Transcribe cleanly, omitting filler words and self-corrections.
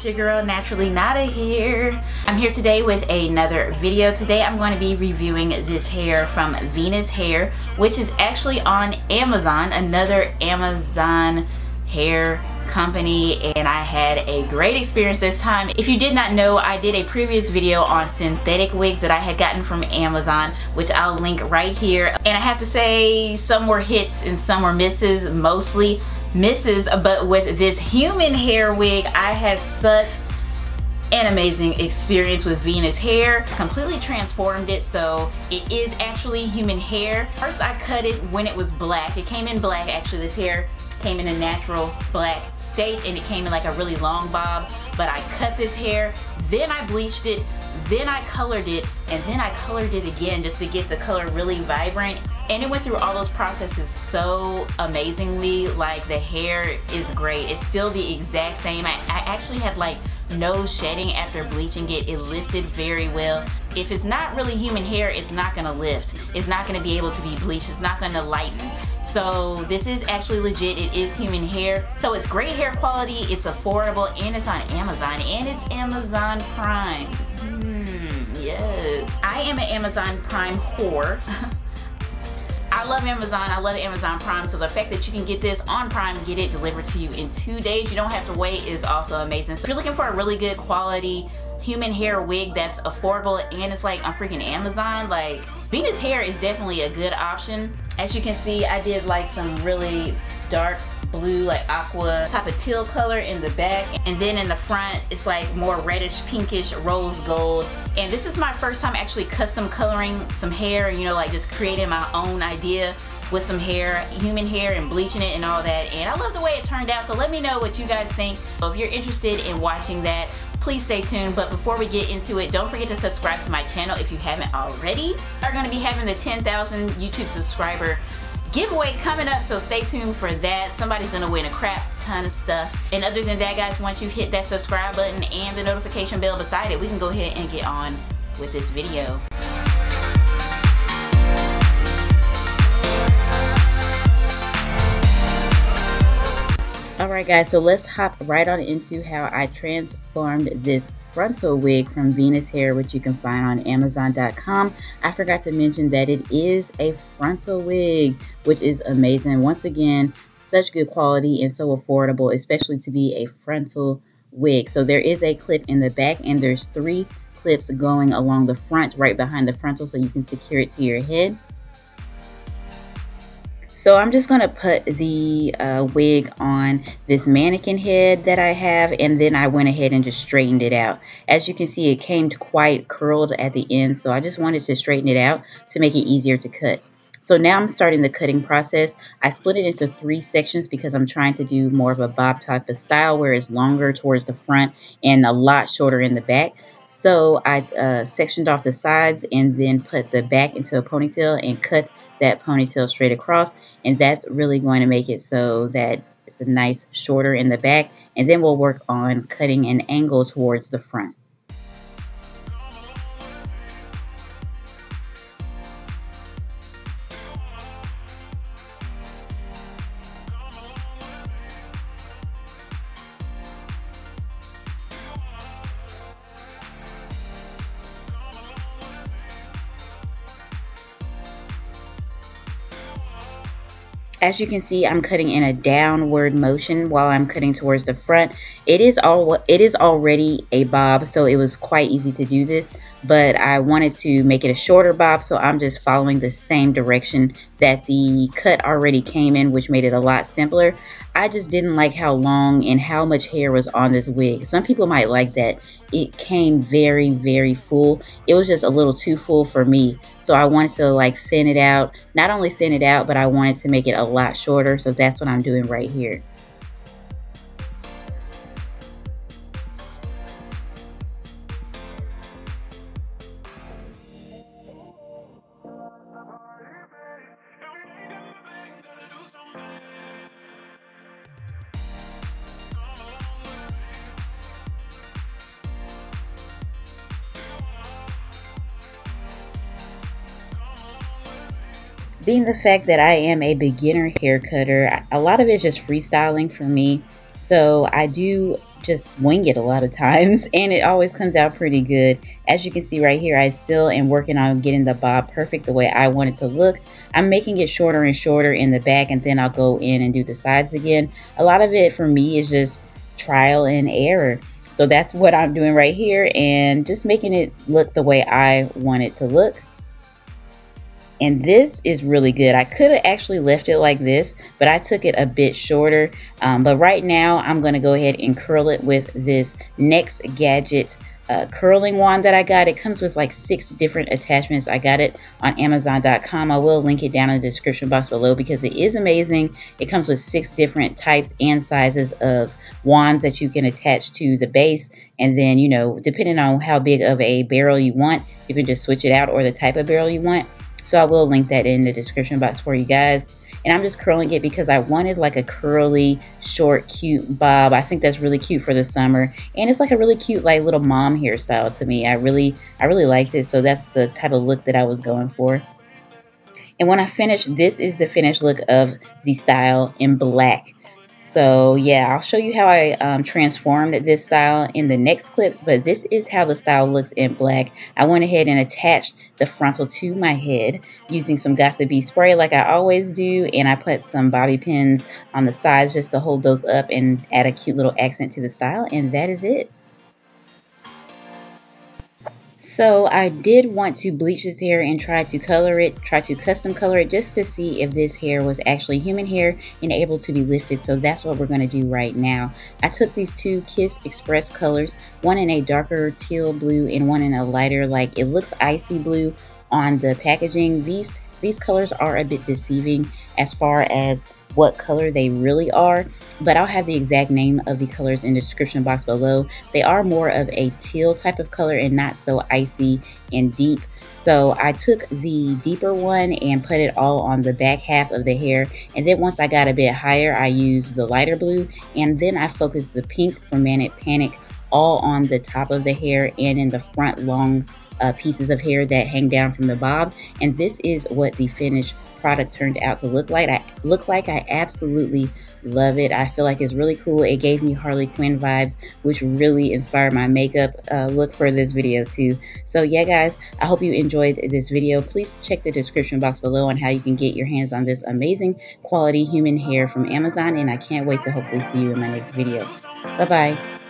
it's your girl Naturally Nata here. I'm here today with another video. Today I'm going to be reviewing this hair from VINUSS hair, which is actually on Amazon, another Amazon hair company, and I had a great experience this time. If you did not know, I did a previous video on synthetic wigs that I had gotten from Amazon, which I'll link right here. And I have to say, some were hits and some were misses, mostly misses. But with this human hair wig, I had such an amazing experience with VINUSS hair. Completely transformed it, so it is actually human hair. First I cut it when it was black. It came in black. Actually, this hair came in a natural black state, and it came in like a really long bob. But I cut this hair, then I bleached it, then I colored it, and then I colored it again just to get the color really vibrant. And it went through all those processes so amazingly. Like, the hair is great. It's still the exact same. I actually had like no shedding after bleaching it. It lifted very well. If it's not really human hair, it's not gonna lift. It's not gonna be able to be bleached. It's not gonna lighten. So this is actually legit. It is human hair. So it's great hair quality, it's affordable, and it's on Amazon, and it's Amazon Prime. Yes. I am an Amazon Prime whore. I love Amazon. I love Amazon Prime. So the fact that you can get this on Prime, get it delivered to you in 2 days, you don't have to wait, is also amazing. So if you're looking for a really good quality human hair wig that's affordable and it's like on freaking Amazon, like, VINUSS hair is definitely a good option. As you can see, I did like some really dark blue, like aqua type of teal color in the back, and then in the front it's like more reddish pinkish rose gold. And this is my first time actually custom coloring some hair, you know, like just creating my own idea with some hair, human hair, and bleaching it and all that. And I love the way it turned out, so let me know what you guys think. So if you're interested in watching that, please stay tuned. But before we get into it, don't forget to subscribe to my channel if you haven't already. We're going to be having the 10,000 YouTube subscriber giveaway coming up, so stay tuned for that. Somebody's going to win a crap ton of stuff. And other than that, guys, once you hit that subscribe button and the notification bell beside it, we can go ahead and get on with this video. Alright guys, so let's hop right on into how I transformed this frontal wig from VINUSS hair, which you can find on Amazon.com. I forgot to mention that it is a frontal wig, which is amazing. Once again, such good quality and so affordable, especially to be a frontal wig. So there is a clip in the back, and there's 3 clips going along the front right behind the frontal, so you can secure it to your head. So I'm just going to put the wig on this mannequin head that I have, and then I went ahead and just straightened it out. As you can see, it came quite curled at the end, so I just wanted to straighten it out to make it easier to cut. So now I'm starting the cutting process. I split it into 3 sections because I'm trying to do more of a bob type of style where it's longer towards the front and a lot shorter in the back. So I sectioned off the sides and then put the back into a ponytail and cut that ponytail straight across, and that's really going to make it so that it's a nice shorter in the back. And then we'll work on cutting an angle towards the front. As you can see, I'm cutting in a downward motion while I'm cutting towards the front. It is already a bob, so it was quite easy to do this, but I wanted to make it a shorter bob, so I'm just following the same direction that the cut already came in, which made it a lot simpler. I just didn't like how long and how much hair was on this wig. Some people might like that. It came very, very full. It was just a little too full for me. So I wanted to like thin it out. Not only thin it out, but I wanted to make it a lot shorter. So that's what I'm doing right here. Being the fact that I am a beginner hair cutter, a lot of it is just freestyling for me. So I do just wing it a lot of times, and it always comes out pretty good. As you can see right here, I still am working on getting the bob perfect the way I want it to look. I'm making it shorter and shorter in the back, and then I'll go in and do the sides again. A lot of it for me is just trial and error. So that's what I'm doing right here, and just making it look the way I want it to look. And this is really good. I could have actually left it like this, but I took it a bit shorter. But right now, I'm going to go ahead and curl it with this NEXGADGET curling wand that I got. It comes with like 6 different attachments. I got it on Amazon.com. I will link it down in the description box below because it is amazing. It comes with 6 different types and sizes of wands that you can attach to the base. And then, you know, depending on how big of a barrel you want, you can just switch it out, or the type of barrel you want. So I will link that in the description box for you guys. And I'm just curling it because I wanted like a curly, short, cute bob. I think that's really cute for the summer. And it's like a really cute, like little mom hairstyle to me. I really liked it. So that's the type of look that I was going for. And when I finish, this is the finished look of the style in black. So yeah, I'll show you how I transformed this style in the next clips, but this is how the style looks in black. I went ahead and attached the frontal to my head using some Gossip Bee spray like I always do, and I put some bobby pins on the sides just to hold those up and add a cute little accent to the style, and that is it. So I did want to bleach this hair and try to color it, try to custom color it just to see if this hair was actually human hair and able to be lifted. So that's what we're going to do right now. I took these 2 Kiss Express colors, one in a darker teal blue and one in a lighter, like it looks icy blue on the packaging. These colors are a bit deceiving as far as what color they really are, but I'll have the exact name of the colors in the description box below. They are more of a teal type of color and not so icy and deep. So I took the deeper one and put it all on the back half of the hair, and then once I got a bit higher, I used the lighter blue, and then I focused the pink from Manic Panic all on the top of the hair and in the front long pieces of hair that hang down from the bob. And this is what the finished product turned out to look like. I absolutely love it. I feel like it's really cool. It gave me Harley Quinn vibes, which really inspired my makeup look for this video too. So yeah guys, I hope you enjoyed this video. Please check the description box below on how you can get your hands on this amazing quality human hair from Amazon, and I can't wait to hopefully see you in my next video. Bye bye.